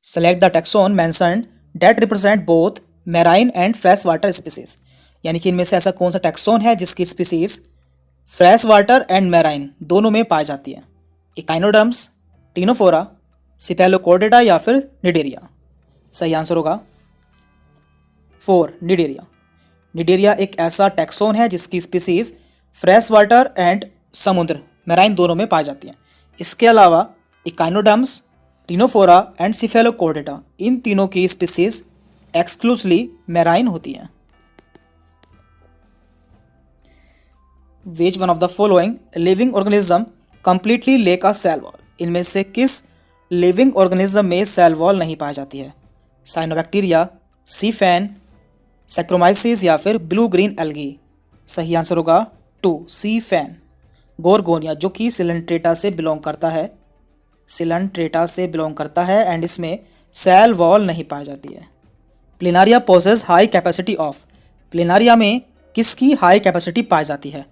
Select the taxon mentioned that represent both marine and fresh water species. यानी कि इनमें से ऐसा कौन सा टैक्सोन है जिसकी species fresh water and marine दोनों में पाई जाती है। इकाइनोडर्म्स, टीनोफोरा, सिफेलोकॉर्डेटा या फिर निडेरिया। सही आंसर होगा 4 निडेरिया। निडेरिया एक ऐसा टैक्सोन है जिसकी स्पीसीज फ्रेश वाटर एंड समुद्र मैराइन दोनों में पाई जाती हैं। इसके अलावा इकाइनोडर्म्स, टीनोफोरा एंड सिफेलोकॉर्डेटा इन तीनों की स्पीसीज एक्सक्लूसिवली मैराइन होती हैं। Which one of the following living organism completely lack a cell wall. इनमें से किस लिविंग ऑर्गेनिज्म में सेल वॉल नहीं पाई जाती है। साइनोबैक्टीरिया, सी फैन, सैक्रोमाइसिस या फिर ब्लू ग्रीन एल्गी। सही आंसर होगा 2 सी फैन। गोरगोनिया जो कि सिलेंट्रेटा से बिलोंग करता है, सिलेंट्रेटा से बिलोंग करता है एंड इसमें सेल वॉल नहीं पाई जाती है। प्लेनारिया पोसेस हाई कैपेसिटी ऑफ। प्लेनारिया में किसकी हाई कैपेसिटी पाई जाती है।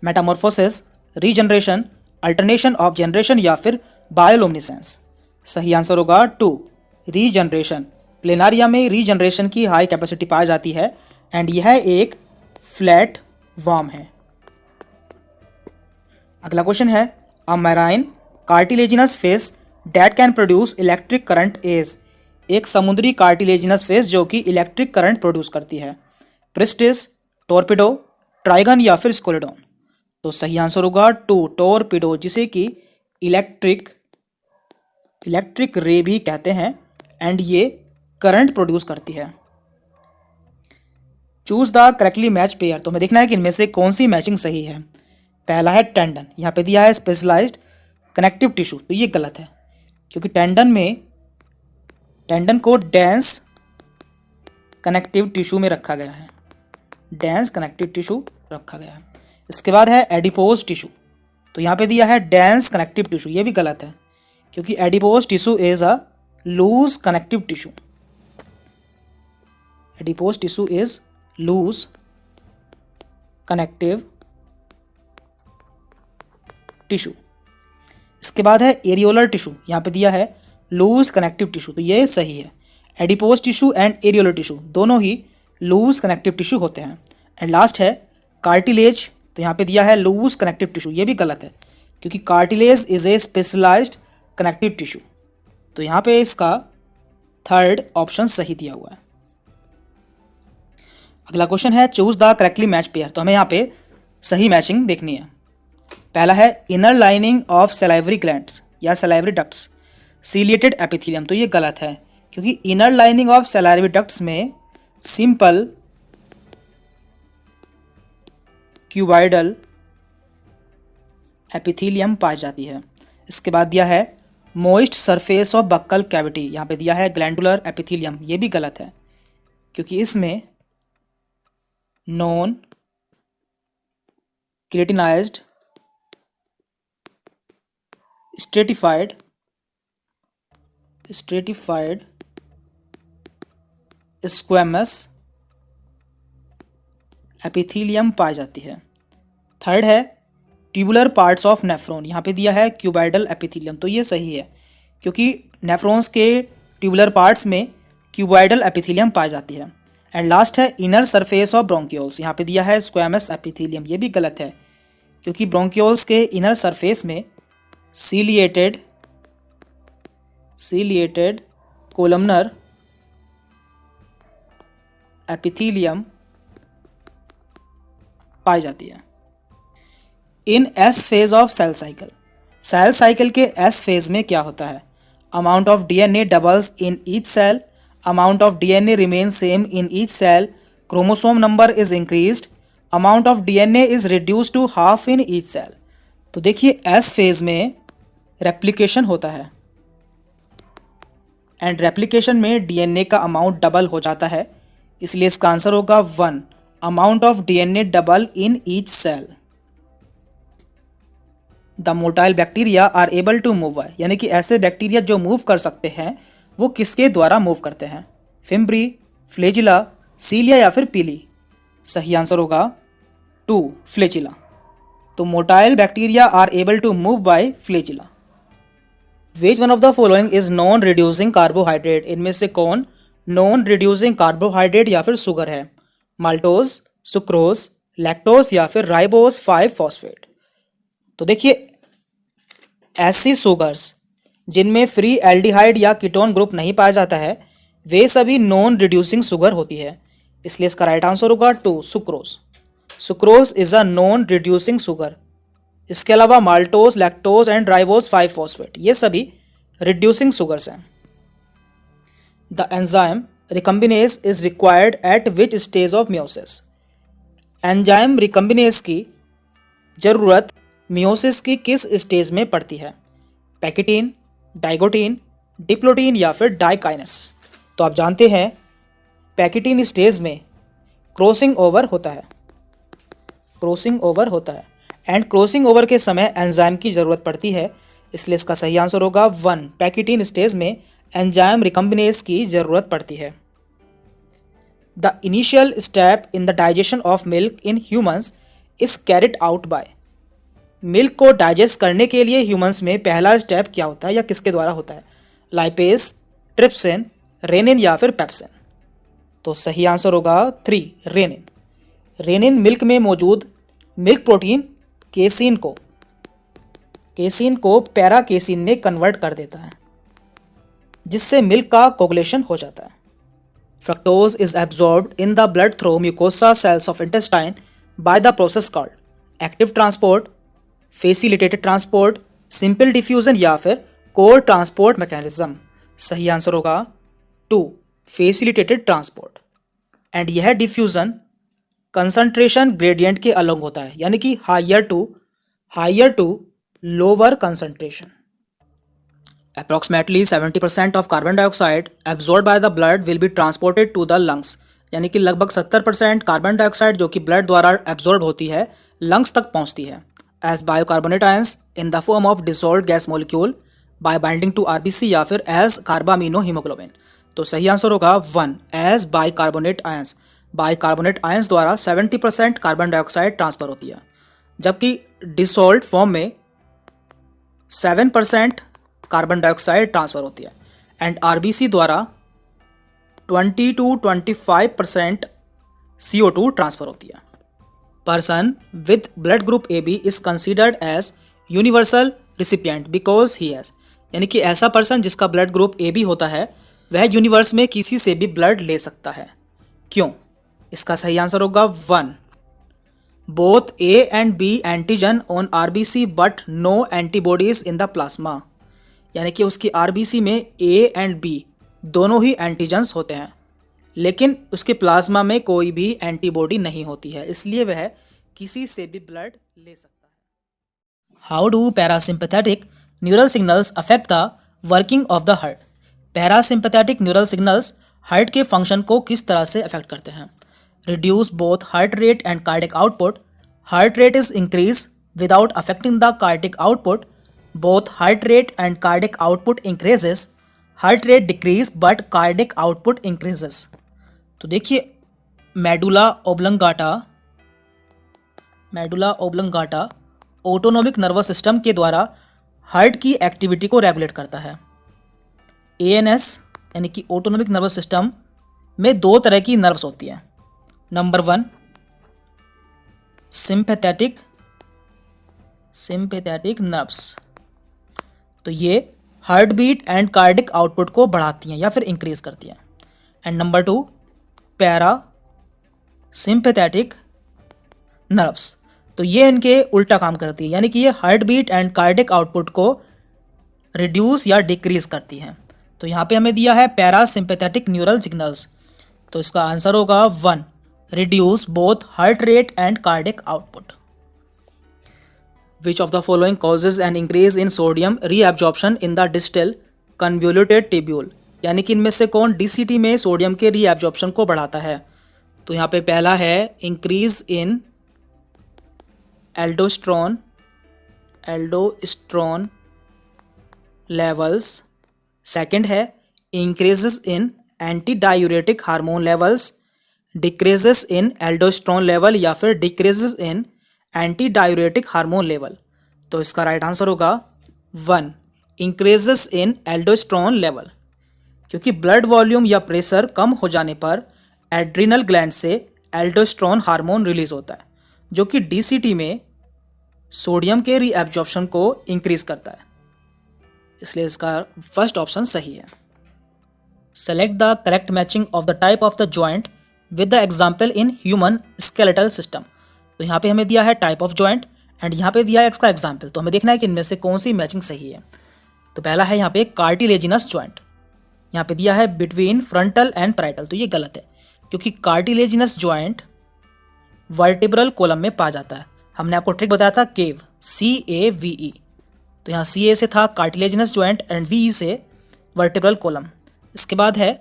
Metamorphosis, regeneration, alternation of generation या फिर बायोलुमिनेसेंस। सही आंसर होगा 2 रीजनरेशन। प्लेनारिया में रीजनरेशन की हाई कैपेसिटी पाई जाती है एंड यह एक फ्लैट वर्म है। अगला क्वेश्चन है a marine cartilaginous fish that can produce electric current is. एक समुद्री कार्टिलेजिनस फेस जो कि इलेक्ट्रिक करंट प्रोड्यूस करती है। प्रिस्टिस, टॉर्पिडो, ट्राइगन या फिर स्कोलेडोन। तो सही आंसर होगा 2 टॉर्पिडो जिसे कि इलेक्ट्रिक रे भी कहते हैं एंड ये करंट प्रोड्यूस करती है। Choose the correctly match pair. तो हमें देखना है कि इनमें से कौन सी मैचिंग सही है। पहला है टेंडन, यहाँ पे दिया है स्पेशलाइज्ड कनेक्टिव टिश्यू, तो ये गलत है क्योंकि टेंडन को डेंस कनेक्टिव टिश्यू में रखा गया है, डेंस कनेक्टिव टिश्यू रखा गया है। इसके बाद है एडिपोज टिश्यू, तो यहाँ पे दिया है डेंस कनेक्टिव टिश्यू, ये भी गलत है क्योंकि adipose tissue is a loose connective tissue. Adipose tissue is loose connective tissue. इसके बाद है एरियोलर टिश्यू, यहाँ पे दिया है लूज कनेक्टिव टिश्यू, तो ये सही है। Adipose tissue and areolar tissue दोनों ही लूज कनेक्टिव टिश्यू होते हैं। एंड लास्ट है कार्टिलेज, तो यहाँ पे दिया है लूज कनेक्टिव टिश्यू, ये भी गलत है क्योंकि cartilage is a specialised connective tissue. तो यहाँ पे इसका थर्ड ऑप्शन सही दिया हुआ है। अगला क्वेश्चन है choose the correctly match pair. तो हमें यहाँ पे सही मैचिंग देखनी है। पहला है inner lining of salivary glands या सलाइवरी डक्ट्स सीलिएटेड एपिथेलियम, तो ये गलत है क्योंकि inner lining of salivary ducts में सिंपल क्यूबाइडल एपिथेलियम पाई जाती है। इसके बाद दिया है moist surface of buccal cavity, यहाँ पे दिया है ग्लैंडुलर एपिथेलियम, ये भी गलत है क्योंकि इसमें non keratinized stratified squamous epithelium पाई जाती है। थर्ड है ट्यूबुलर पार्ट्स ऑफ नेफ्रॉन, यहाँ पे दिया है क्यूबाइडल एपिथेलियम, तो ये सही है क्योंकि नेफ्रॉन्स के ट्यूबुलर पार्ट्स में क्यूबाइडल एपिथेलियम पाई जाती है। एंड लास्ट है इनर सरफेस ऑफ ब्रोंकियोल्स, यहाँ पे दिया है स्क्वैमस एपिथेलियम, ये भी गलत है क्योंकि ब्रोंकियोल्स के इनर सरफेस में सीलिएटेड कोलमनर एपिथेलियम पाई जाती है। In S phase of cell cycle के एस फेज में क्या होता है। Amount of DNA doubles in each cell, amount of DNA remain same in each cell, chromosome number is increased, amount of DNA is reduced to half in each cell. तो देखिए S phase में replication होता है and replication में DNA का amount double हो जाता है, इसलिए इसका आंसर होगा 1 amount of DNA double in each cell. The motile bacteria are able to move, यानी कि ऐसे बैक्टीरिया जो मूव कर सकते हैं वो किसके द्वारा मूव करते हैं। फिम्ब्री, फ्लेजिला, सीलिया या फिर पीली। सही आंसर होगा 2 फ्लेजिला। तो motile bacteria are able to move by flagella. Which one of the following is non reducing carbohydrate, इनमें से कौन नॉन रिड्यूसिंग कार्बोहाइड्रेट या फिर शुगर है? माल्टोज, सुक्रोज, लैक्टोज या फिर राइबोज 5 फॉस्फेट। तो देखिए ऐसी शुगर्स जिनमें फ्री एल्डिहाइड या कीटोन ग्रुप नहीं पाया जाता है वे सभी नॉन रिड्यूसिंग शुगर होती है, इसलिए इसका राइट आंसर होगा 2 sucrose. Sucrose is a non reducing sugar. इसके अलावा maltose, lactose and ribose 5 phosphate ये सभी रिड्यूसिंग शुगर्स हैं। The enzyme रिकम्बिनेज is required at which stage of meiosis, enzyme रिकम्बिनेज की जरूरत मियोसिस की किस स्टेज में पड़ती है? पैकेटीन, डाइगोटीन, डिप्लोटीन या फिर डाइकाइनेस। तो आप जानते हैं पैकेटीन स्टेज में क्रॉसिंग ओवर होता है, क्रॉसिंग ओवर होता है एंड क्रॉसिंग ओवर के समय एंजाइम की ज़रूरत पड़ती है, इसलिए इसका सही आंसर होगा 1 पैकेटीन स्टेज में एंजाइम रिकम्बिनेज की ज़रूरत पड़ती है। The initial step in the digestion of milk in humans is carried out by, milk को डाइजेस्ट करने के लिए ह्यूमंस में पहला स्टेप क्या होता है या किसके द्वारा होता है? लाइपेज, ट्रिप्सिन, रेनिन या फिर पेप्सिन। तो सही आंसर होगा 3 रेनिन। रेनिन मिल्क में मौजूद मिल्क प्रोटीन केसीन को पैरा केसीन में कन्वर्ट कर देता है जिससे मिल्क का कोगुलेशन हो जाता है। Fructose is absorbed in the blood through mucosa cells of intestine by the process called active transport, facilitated transport, simple diffusion या फिर कोर ट्रांसपोर्ट मैकेनिज्म। सही आंसर होगा 2 फैसिलिटेटेड ट्रांसपोर्ट। एंड यह डिफ्यूजन कंसंट्रेशन ग्रेडियंट के अलग होता है, यानी कि higher to lower concentration. Approximately 70% of carbon dioxide absorb by the blood will be transported to the lungs, यानी कि लगभग 70% कार्बन डाइऑक्साइड जो कि ब्लड द्वारा एब्जॉर्ब होती है लंग्स तक पहुंचती है as bicarbonate ions in the form of dissolved gas molecule by binding to RBC या फिर एज कार्बामिनो हीमोग्लोबिन। तो सही आंसर होगा 1 as bicarbonate ions. Bicarbonate ions द्वारा 70% कार्बन डाइऑक्साइड ट्रांसफर होती है, जबकि डिसॉल्व्ड फॉर्म में 7% कार्बन डाइऑक्साइड ट्रांसफर होती है एंड आरबीसी द्वारा 20 to 25% CO2 ट्रांसफर होती है। Person with blood group AB is considered as universal recipient because he has, यानी कि ऐसा पर्सन जिसका ब्लड ग्रुप AB होता है वह यूनिवर्स में किसी से भी ब्लड ले सकता है। क्यों? इसका सही आंसर होगा 1 both A and B antigen on RBC but no antibodies in the plasma, यानी कि उसकी RBC में A and B दोनों ही एंटीजन्स होते हैं लेकिन उसके प्लाज्मा में कोई भी एंटीबॉडी नहीं होती है, इसलिए वह किसी से भी ब्लड ले सकता है। How do parasympathetic neural signals affect the working of the heart? Parasympathetic neural signals heart के फंक्शन को किस तरह से अफेक्ट करते हैं? Reduce both heart rate and cardiac output, heart rate is increase without affecting the cardiac output, both heart rate and cardiac output increases, heart rate decrease but cardiac output increases. तो देखिए medulla oblongata autonomic nervous system के द्वारा heart की activity को regulate करता है। ANS यानी कि ऑटोनोमिक नर्वस सिस्टम में 2 तरह की नर्व्स होती हैं। नंबर 1 सिंपैथेटिक नर्व्स, तो ये heart beat and cardiac output को बढ़ाती हैं या फिर इंक्रीज करती हैं। And number 2 parasympathetic nerves, तो ये इनके उल्टा काम करती है, यानी कि ये heart beat and cardiac output को रिड्यूस या डिक्रीज करती हैं। तो यहाँ पे हमें दिया है पैरा सिंपैथेटिक न्यूरल सिग्नल्स, तो इसका आंसर होगा 1 reduce both heart rate and cardiac output. Which of the following causes an increase in sodium reabsorption in the distal convoluted tubule, यानी कि इनमें से कौन DCT में सोडियम के रीएब्जॉर्प्शन को बढ़ाता है? तो यहाँ पे पहला है increase in aldosterone levels, second है increases in anti diuretic hormone levels, decreases in aldosterone level या फिर decreases in anti diuretic hormone level. तो इसका राइट आंसर होगा 1 इंक्रीजेस इन एल्डोस्टेरोन लेवल, क्योंकि ब्लड वॉल्यूम या प्रेशर कम हो जाने पर एड्रिनल ग्लैंड से एल्डोस्टेरोन हार्मोन रिलीज होता है जो कि डीसीटी में सोडियम के रीएब्जॉर्प्शन को इंक्रीज करता है, इसलिए इसका फर्स्ट ऑप्शन सही है। Select the correct matching of the type of the joint with the example in human skeletal system. तो यहाँ पे हमें दिया है टाइप ऑफ जॉइंट एंड यहाँ पे दिया है इसका एग्जाम्पल, तो हमें देखना है कि इनमें से कौन सी मैचिंग सही है। तो पहला है यहाँ पे कार्टिलेजिनस जॉइंट, यहाँ पे दिया है बिटवीन फ्रंटल एंड पैराइटल, तो ये गलत है क्योंकि कार्टिलेजिनस जॉइंट वर्टिब्रल कॉलम में पाया जाता है। हमने आपको ट्रिक बताया था केव, CAVE, तो यहाँ CA से था कार्टिलेजिनस जॉइंट एंड VE से वर्टिब्रल कॉलम। इसके बाद है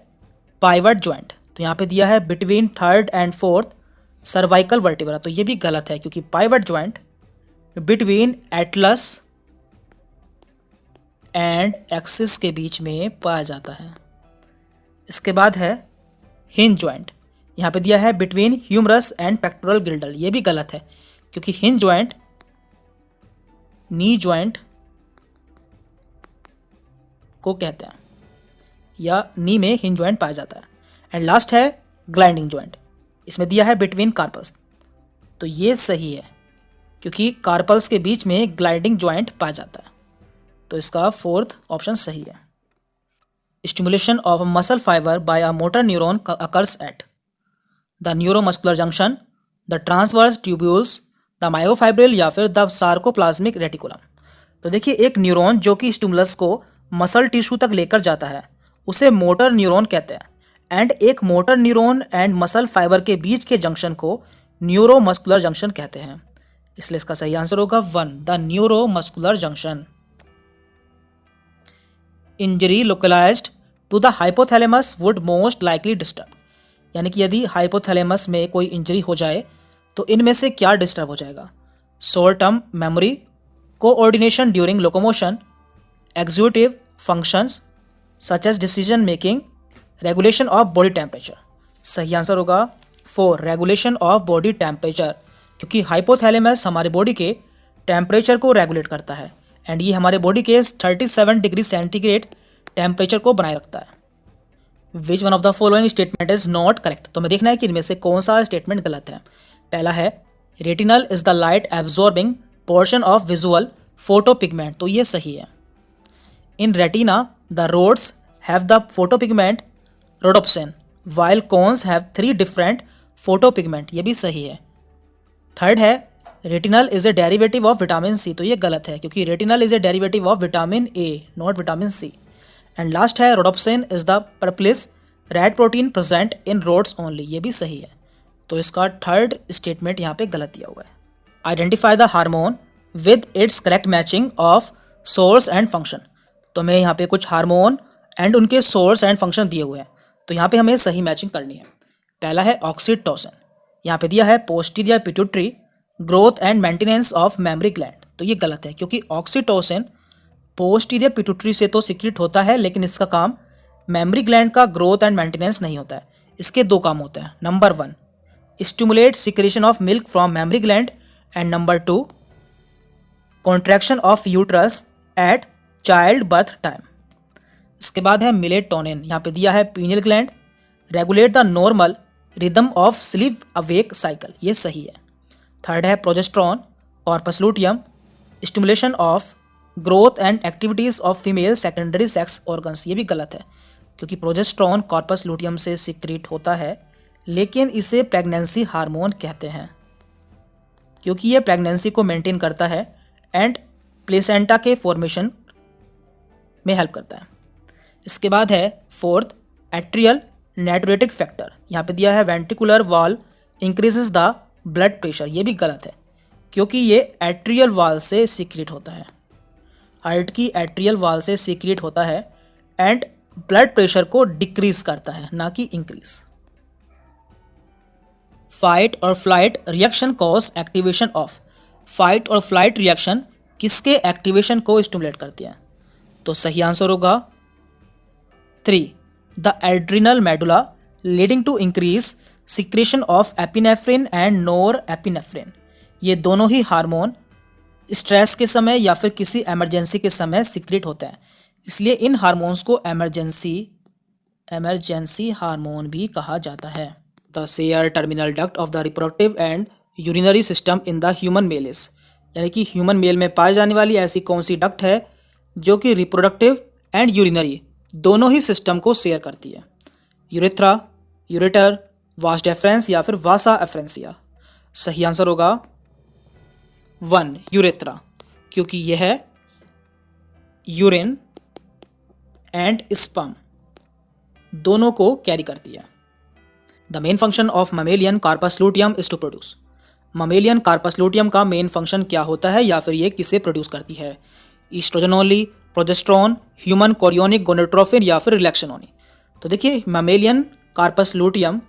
पाइवट जॉइंट, तो यहाँ पे दिया है between third and fourth cervical vertebra, तो ये भी गलत है क्योंकि pivot joint between Atlas and axis के बीच में पाया जाता है। इसके बाद है हिंज जॉइंट, यहाँ पे दिया है बिटवीन ह्यूमरस एंड पेक्टोरल गिल्डल, ये भी गलत है क्योंकि हिंज जॉइंट नी जॉइंट को कहते हैं या नी में हिंज जॉइंट पाया जाता है। एंड लास्ट है ग्लाइडिंग जॉइंट, इसमें दिया है बिटवीन कार्पल्स, तो ये सही है क्योंकि कार्पल्स के बीच में ग्लाइडिंग जॉइंट पाया जाता है, तो इसका फोर्थ ऑप्शन सही है। Stimulation of muscle fibre by a motor neuron occurs at the neuromuscular junction, the transverse tubules, the myofibril या फिर द सार्कोप्लाज्मिक रेटिकुलम। तो देखिए एक न्यूरॉन जो कि स्टिमुलस को मसल टिश्यू तक लेकर जाता है उसे मोटर न्यूरॉन कहते हैं एंड एक motor neuron and muscle fibre के बीच के जंक्शन को न्यूरोमस्कुलर जंक्शन कहते हैं, इसलिए इसका सही आंसर होगा 1, the neuromuscular junction. Injury localised to the hypothalamus would most likely disturb, यानी कि यदि हाइपोथैलेमस में कोई इंजरी हो जाए तो इनमें से क्या डिस्टर्ब हो जाएगा? Short term memory, coordination during locomotion, executive functions such as decision making, regulation of body temperature. सही आंसर होगा 4, रेगुलेशन ऑफ बॉडी टेम्परेचर, क्योंकि हाइपोथैलेमस हमारे बॉडी के टेम्परेचर को रेगुलेट करता है एंड ये हमारे बॉडी के 37 डिग्री सेंटीग्रेड टेम्परेचर को बनाए रखता है। विच one of the following statement is not correct, तो हमें देखना है कि इनमें से कौन सा स्टेटमेंट गलत है। पहला है retinal is the light absorbing portion of visual photopigment, तो ये सही है। In retina the rods have the photopigment rhodopsin while cones have 3 different photopigment, ये भी सही है। थर्ड है retinal is a derivative of vitamin C, तो ये गलत है क्योंकि retinal is a derivative of vitamin A not vitamin C. And last है rhodopsin is the purplish red protein present in roads only, ये भी सही है, तो इसका थर्ड स्टेटमेंट यहाँ पे गलत दिया हुआ है। Identify the hormone with its correct matching of source and function, तो हमें यहाँ पे कुछ हार्मोन एंड उनके सोर्स एंड फंक्शन दिए हुए हैं, तो यहाँ पे हमें सही मैचिंग करनी है। पहला है ऑक्सीटोसिन, यहाँ पे दिया है posterior pituitary growth and maintenance of memory gland, तो ये गलत है क्योंकि ऑक्सीटोसिन पोस्टीरियर पिट्यूटरी से तो सीक्रेट होता है लेकिन इसका काम मेमोरी ग्लैंड का ग्रोथ एंड मेंटेनेंस नहीं होता है। इसके 2 काम होते हैं, number 1 stimulate secretion of milk from mammary gland and number 2 contraction of uterus at child birth time. इसके बाद है मिलेटोनिन, यहाँ पे दिया है pineal gland regulate the normal rhythm of sleep awake cycle, ये सही है। थर्ड है progesterone corpus luteum stimulation of growth and activities of female secondary sex organs, ये भी गलत है क्योंकि प्रोजेस्टेरॉन कॉर्पस लूटियम से सीक्रेट होता है लेकिन इसे प्रेगनेंसी हार्मोन कहते हैं क्योंकि ये प्रेगनेंसी को मेंटेन करता है एंड प्लेसेंटा के फॉर्मेशन में हेल्प करता है। इसके बाद है फोर्थ एट्रियल नेटुरेटिक फैक्टर, यहाँ पे दिया है ventricular wall increases the blood pressure, ये भी गलत है क्योंकि ये एट्रियल वॉल से सीक्रेट होता है, हार्ट की एट्रियल वॉल से सीक्रेट होता है एंड ब्लड प्रेशर को डिक्रीज करता है ना कि इंक्रीज। फाइट और flight reaction cause activation of, fight और फ्लाइट रिएक्शन किसके एक्टिवेशन को स्टिमुलेट करती है? तो सही आंसर होगा 3 the adrenal medulla leading to increase secretion of epinephrine and norepinephrine, ये दोनों ही हार्मोन स्ट्रेस के समय या फिर किसी इमरजेंसी के समय सीक्रेट होते हैं, इसलिए इन हार्मोन्स को एमरजेंसी हार्मोन भी कहा जाता है। The share terminal duct of the reproductive and urinary system in the human male is, यानी कि ह्यूमन मेल में पाई जाने वाली ऐसी कौन सी डक्ट है जो कि रिप्रोडक्टिव एंड यूरिनरी दोनों ही सिस्टम को शेयर करती है? यूरेथ्रा, यूरेटर, वास डेफरेंस या फिर वासा एफरेंसिया। सही आंसर होगा 1 यूरेथ्रा, क्योंकि यह यूरिन एंड स्पर्म दोनों को कैरी करती है। The main function of mammalian corpus luteum is to produce. Mammalian corpus luteum का मेन फंक्शन क्या होता है या फिर ये किसे प्रोड्यूस करती है? Estrogen only, progesterone, human chorionic gonadotropin या फिर रिलैक्सन ओनली। तो देखिए mammalian corpus luteum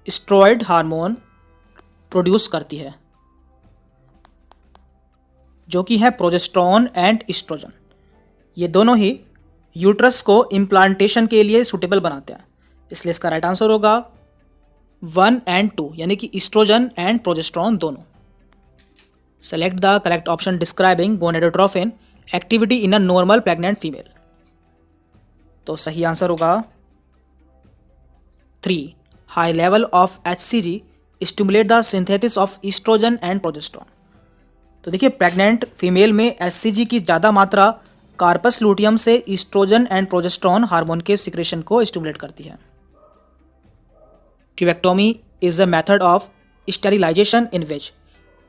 steroid hormone produce करती है जो कि है प्रोजेस्टेरोन एंड ईस्ट्रोजन। ये दोनों ही यूट्रस को इम्प्लांटेशन के लिए सूटेबल बनाते हैं, इसलिए इसका राइट आंसर होगा 1 एंड 2, यानी कि ईस्ट्रोजन एंड प्रोजेस्टेरोन दोनों। Select the correct option describing gonadotrophin activity in a normal pregnant female. तो सही आंसर होगा 3 high level of HCG stimulate the synthesis of estrogen and progesterone. तो देखिए प्रेग्नेंट फीमेल में HCG की ज़्यादा मात्रा कार्पस लूटियम से ईस्ट्रोजन एंड प्रोजेस्टेरोन हार्मोन के सिक्रेशन को स्टिमुलेट करती है। Tubectomy is a method of sterilisation in which.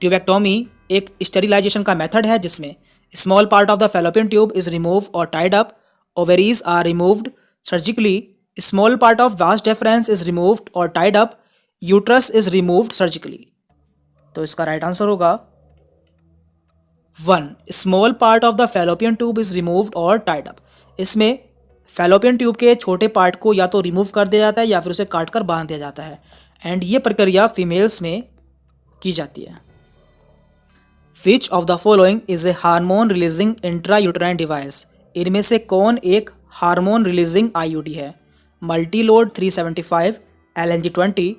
Tubectomy एक स्टेरिलाइजेशन का मेथड है जिसमें small part of the fallopian tube is remove और tied up, ovaries are removed surgically, small part of vas deferens is removed और tied up, uterus is removed surgically. तो इसका right answer होगा 1 small part of the fallopian tube is removed और tied up. इसमें fallopian tube के छोटे part को या तो रिमूव कर दिया जाता है या फिर उसे काट कर बांध दिया जाता है, एंड ये प्रक्रिया फीमेल्स में की जाती है। Which of the following is a hormone releasing intra uterine device. इनमें से कौन एक हार्मोन रिलीजिंग IUD है? मल्टीलोड 375, LNG20,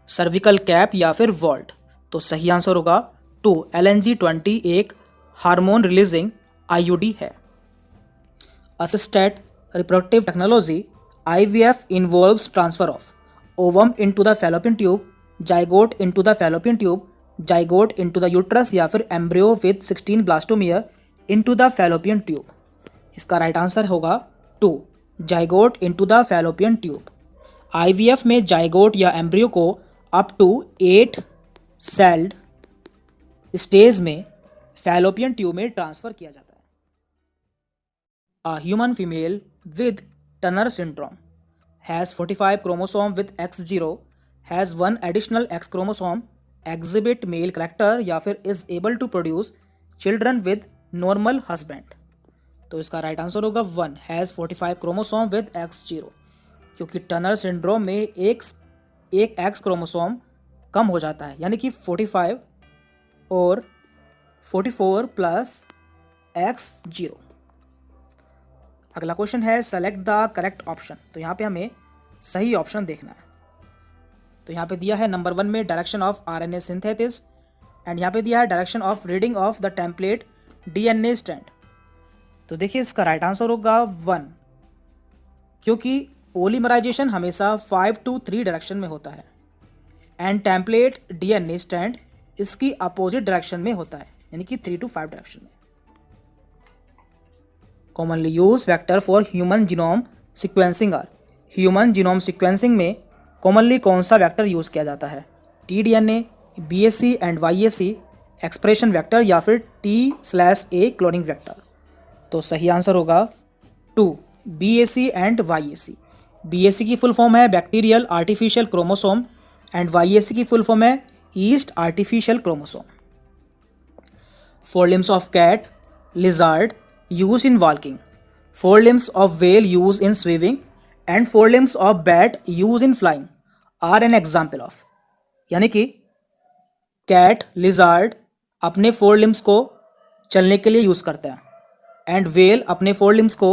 सर्विकल कैप या फिर वॉल्ट। तो सही आंसर होगा 2 LNG20 एक हार्मोन रिलीजिंग IUD है। Assisted reproductive technology IVF involves transfer of ovum into the fallopian tube, zygote into the fallopian tube, zygote into the uterus या फिर embryo with 16 blastomere into the fallopian tube। इसका right answer होगा 2 zygote into the fallopian tube। IVF में zygote या embryo को up to 8 sailed stage में fallopian tube में transfer किया जाता है। A human female with Turner syndrome has 45 chromosome with X0, has one additional X chromosome, exhibit male character या फिर is able to produce children with normal husband। तो इसका right answer होगा 1 has 45 chromosome with X0, क्योंकि Turner syndrome में एक X chromosome कम हो जाता है, यानी कि 45 और 44 प्लस X0। अगला क्वेश्चन है सेलेक्ट द करेक्ट ऑप्शन। तो यहाँ पे हमें सही ऑप्शन देखना है। तो यहाँ पे दिया है नंबर 1 में direction of RNA synthesis, and यहाँ पे दिया है direction of reading of the template DNA strand. तो देखिए इसका राइट आंसर होगा 1, क्योंकि पोलीमराइजेशन हमेशा 5 to 3 डायरेक्शन में होता है, एंड टेम्पलेट DNA स्ट्रैंड इसकी अपोजिट डायरेक्शन में होता है, यानी कि 3 to 5 डायरेक्शन में। Commonly use vector for human genome sequencing are. Human genome sequencing में कॉमनली कौन सा वेक्टर यूज़ किया जाता है? tDNA, BAC and YAC expression vector या फिर T/A क्लोनिंग वेक्टर। तो सही आंसर होगा 2 BAC एंड YAC। BAC की फुल फॉर्म है bacterial artificial chromosome and YAC की फुल फॉर्म है yeast artificial chromosome. 4 limbs of cat, lizard used in walking, 4 limbs of whale used in swimming and 4 limbs of bat used in flying are an example of। यानी कि cat, lizard अपने 4 limbs को चलने के लिए use करते हैं, and well अपने 4 limbs को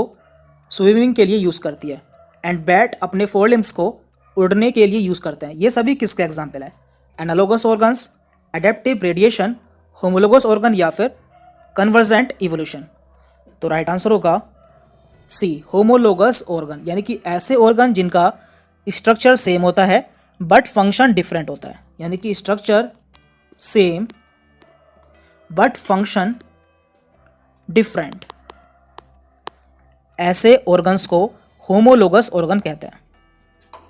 स्विमिंग के लिए यूज़ करती है, एंड बैट अपने 4 limbs को उड़ने के लिए यूज़ करते हैं। ये सभी किसके एग्जाम्पल है? Analogous organs, adaptive radiation, homologous organ या फिर कन्वर्जेंट इवोल्यूशन। तो राइट आंसर होगा सी, होमोलोगस ऑर्गन, यानी कि ऐसे ऑर्गन जिनका स्ट्रक्चर सेम होता है बट फंक्शन डिफरेंट होता है, यानी कि structure same but function different, ऐसे ऑर्गन्स को होमोलोगस ऑर्गन कहते हैं।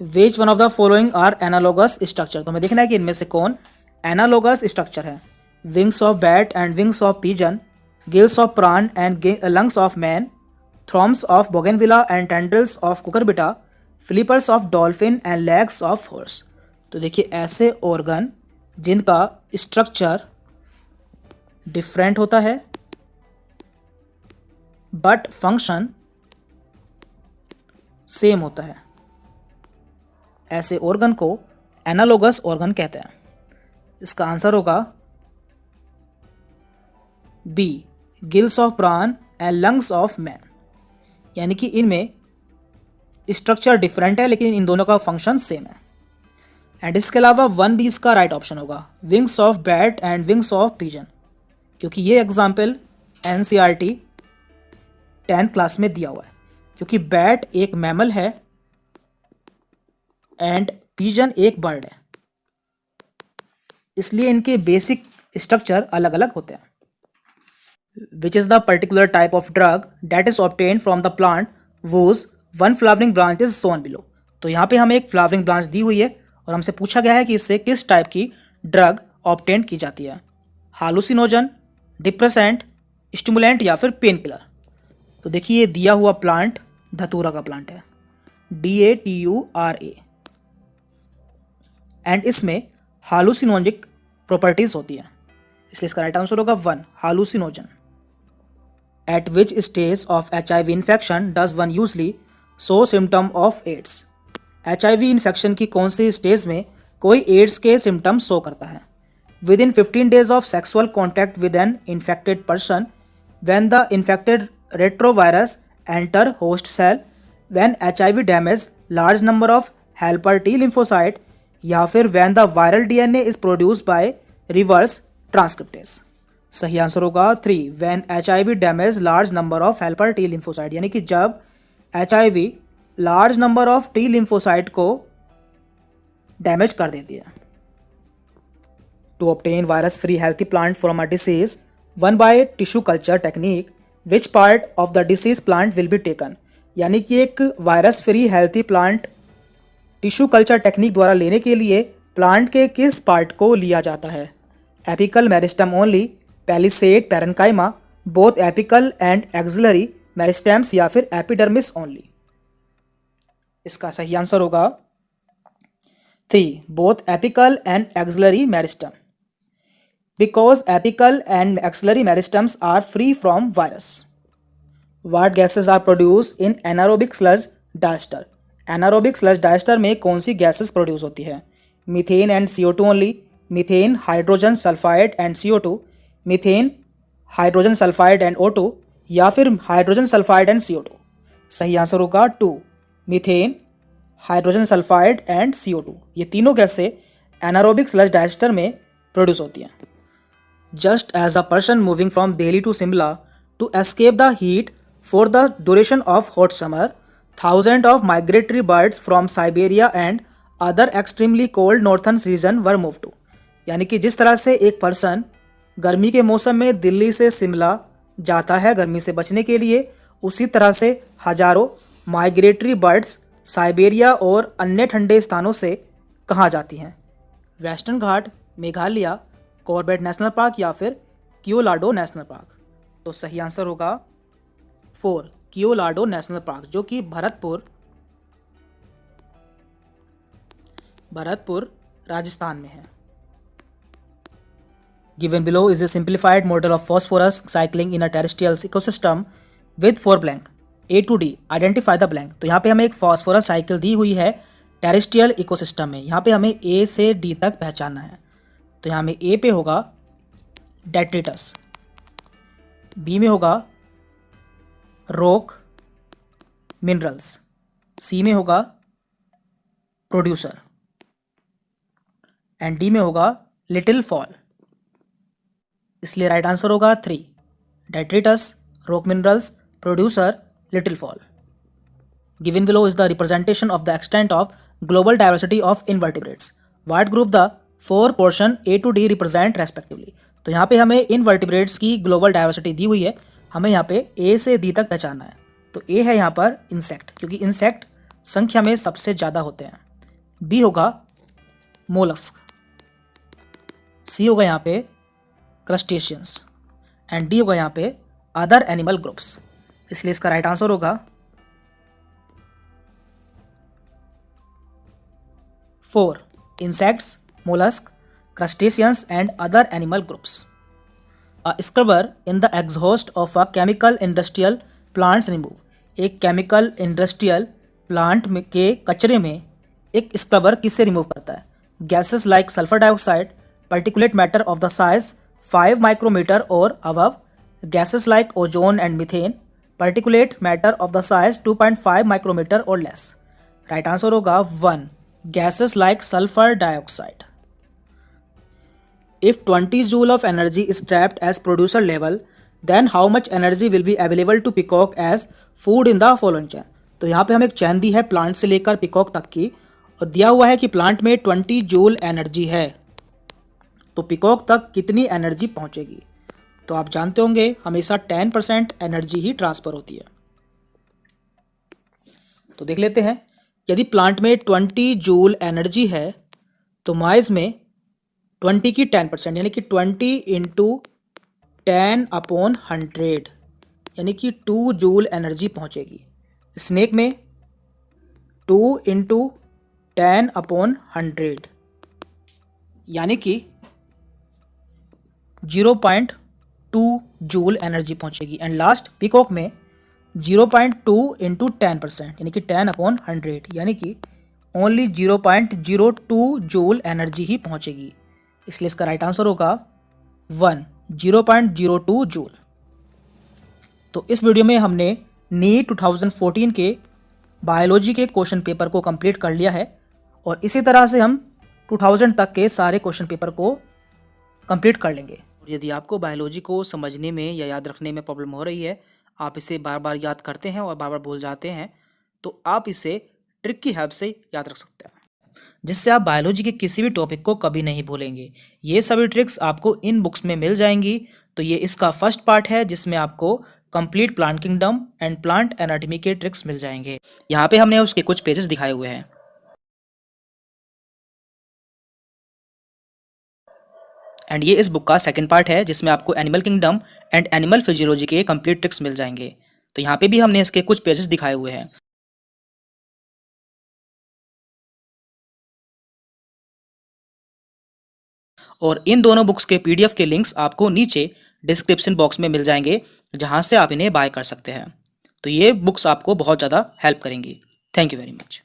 Which one of the following are analogous structure, तो हमें देखना है कि इनमें से कौन एनालोगस स्ट्रक्चर है। Wings of bat and wings of pigeon, gills of prawn and lungs of man, thorns of bougainvillea and tendrils of cucurbita, flippers of dolphin and legs of horse. तो देखिए ऐसे ऑर्गन जिनका structure different होता है but function same होता है, ऐसे organ को एनालोगस ऑर्गन कहते हैं। इसका आंसर होगा B, gills of prawn and lungs of man, यानी कि इनमें स्ट्रक्चर डिफरेंट है लेकिन इन दोनों का फंक्शन सेम है। एंड इसके अलावा 1B इसका राइट ऑप्शन होगा, wings of bat and wings of pigeon, क्योंकि ये एग्जाम्पल NCERT 10th क्लास में दिया हुआ है। क्योंकि बैट एक मैमल है एंड पिजन एक बर्ड है, इसलिए इनके बेसिक स्ट्रक्चर अलग अलग होते हैं। Which is the particular type of drug that is obtain from the plant whose one flowering branch is shown below. तो यहाँ पे हमें एक फ्लावरिंग ब्रांच दी हुई है और हमसे पूछा गया है कि इससे किस टाइप की ड्रग ऑब्टेन की जाती है, हालुसिनोजन, डिप्रेसेंट, स्टिमुलेंट या फिर पेन किलर। तो देखिए ये दिया हुआ प्लांट धतूरा का प्लांट है, DATURA, एंड इसमें हालुसिनोजिक प्रॉपर्टीज होती हैं, इसलिए इसका राइट आंसर होगा 1, hallucinogen. At which stage of HIV infection does one usually show symptom of AIDS. HIV infection की कौन सी स्टेज में कोई एड्स के सिम्टम शो करता है। Within 15 days of sexual contact with an infected person, when the infected retrovirus enter host cell, when HIV damage large number of helper T lymphocyte, या फिर when the viral DNA is produce by reverse transcriptase. सही answer होगा 3, when HIV damage large number of helper T lymphocyte, यानी कि जब HIV large number of T lymphocyte को damage कर देती है। To obtain virus free healthy plant from a disease one by tissue culture technique, which part of the disease plant will be taken, यानी कि एक virus free healthy plant tissue culture technique द्वारा लेने के लिए प्लांट के किस part को लिया जाता है। Apical meristem only, palisade parenchyma, both apical and axillary meristems, या फिर एपिडर्मिस ओनली। इसका सही आंसर होगा 3, both apical and axillary meristem, because apical and axillary meristems are free from virus. What gases are produce in anaerobic sludge digester. Anaerobic sludge digester में कौन सी gases produce होती है। Methane and CO2 only, methane hydrogen sulphide and CO2, methane hydrogen sulphide and O2, या फिर hydrogen sulphide and CO2। सही answer होगा 2, methane hydrogen sulphide and CO2। ये तीनों गैसें एनारोबिक स्लज डायस्टर में प्रोड्यूस होती हैं। Just as a person moving from Delhi to Shimla to escape the heat for the duration of hot summer, thousand of migratory birds from Siberia and other extremely cold northern region were move to, यानी कि जिस तरह से एक person गर्मी के मौसम में दिल्ली से शिमला जाता है गर्मी से बचने के लिए, उसी तरह से हजारों माइग्रेटरी बर्ड्स साइबेरिया और अन्य ठंडे स्थानों से कहाँ जाती हैं। वेस्टर्न घाट, मेघालय, कॉर्बेट नेशनल पार्क, या फिर कियोलाडो नेशनल पार्क। तो सही आंसर होगा 4, कियोलाडो नेशनल पार्क, जो कि भरतपुर राजस्थान में है। Given below is a simplified model of phosphorus cycling in a terrestrial ecosystem with 4 blank, A to D, identify the blank. तो यहाँ पे हमें एक फॉस्फोरस साइकिल दी हुई है टेरेस्ट्रियल इकोसिस्टम में। यहाँ पे हमें A से D तक पहचानना है। तो यहाँ में A पे होगा डेट्रिटस, B में होगा रॉक मिनरल्स, C में होगा प्रोड्यूसर, एंड D में होगा लिटिल फॉल। इसलिए राइट आंसर होगा 3, detritus, rock minerals, producer, little fall. Given below is the representation of the extent of global diversity of invertebrates. What group the 4 portion A to D represent respectively? तो यहाँ पे हमें invertebrates की global diversity दी हुई है, हमें यहाँ पे A से D तक पहचानना है। तो A है यहाँ पर इंसेक्ट, क्योंकि इंसेक्ट संख्या में सबसे ज़्यादा होते हैं। B होगा मोलस्क, C होगा यहाँ पे क्रस्टेशियंस एंड D होगा यहाँ पे अदर एनिमल ग्रुप्स। इसलिए इसका राइट आंसर होगा 4 insects, mollusks, crustaceans and other animal groups. A scrubber in the exhaust of a chemical industrial plants remove. एक chemical industrial plant के कचरे में एक स्क्रबर किससे रिमूव करता है? Gases like sulfur dioxide, particulate matter of the size 5 micrometer or above, gases like ozone and methane, particulate matter of the size 2.5 micrometer or less. Right answer होगा 1. Gases like sulfur dioxide. If 20 joule of energy is trapped as producer level, then how much energy will be available to peacock as food in the following chain? तो यहाँ पे हमें एक चैन दी है plant से लेकर peacock तक की, और दिया हुआ है कि प्लांट में 20 जूल एनर्जी है, तो पिकॉक तक कितनी एनर्जी पहुँचेगी? तो आप जानते होंगे हमेशा 10% एनर्जी ही ट्रांसफ़र होती है। तो देख लेते हैं, यदि प्लांट में 20 जूल एनर्जी है तो माइज में 20 की 10% यानी कि 20 इंटू 10/100 यानी कि 2 जूल एनर्जी पहुंचेगी। स्नेक में 2 इंटू 10/100 यानी कि 0.2 जूल एनर्जी पहुंचेगी। एंड लास्ट पिकॉक में 0.2 इंटू 10% यानी कि 10/100 यानी कि ओनली 0.02 जूल एनर्जी ही पहुंचेगी। इसलिए इसका राइट आंसर होगा 1, 0.02 जूल। तो इस वीडियो में हमने नीट 2014 के बायोलॉजी के क्वेश्चन पेपर को कंप्लीट कर लिया है, और इसी तरह से हम 2000 तक के सारे क्वेश्चन पेपर को कंप्लीट कर लेंगे। यदि आपको बायोलॉजी को समझने में या याद रखने में प्रॉब्लम हो रही है, आप इसे बार बार याद करते हैं और बार बार भूल जाते हैं, तो आप इसे ट्रिक की हेल्प से याद रख सकते हैं, जिससे आप बायोलॉजी के किसी भी टॉपिक को कभी नहीं भूलेंगे। ये सभी ट्रिक्स आपको इन बुक्स में मिल जाएंगी। तो ये इसका फर्स्ट पार्ट है जिसमें आपको complete plant kingdom and plant anatomy के ट्रिक्स मिल जाएंगे। यहाँ पे हमने उसके कुछ पेजेस दिखाए हुए हैं। एंड ये इस बुक का सेकंड पार्ट है जिसमें आपको animal kingdom and animal physiology के कंप्लीट ट्रिक्स मिल जाएंगे। तो यहाँ पे भी हमने इसके कुछ पेजेस दिखाए हुए हैं। और इन दोनों बुक्स के पीडीएफ के लिंक्स आपको नीचे डिस्क्रिप्शन बॉक्स में मिल जाएंगे, जहाँ से आप इन्हें बाय कर सकते हैं। तो ये बुक्स आपको बहुत ज़्यादा हेल्प करेंगी। Thank you very much.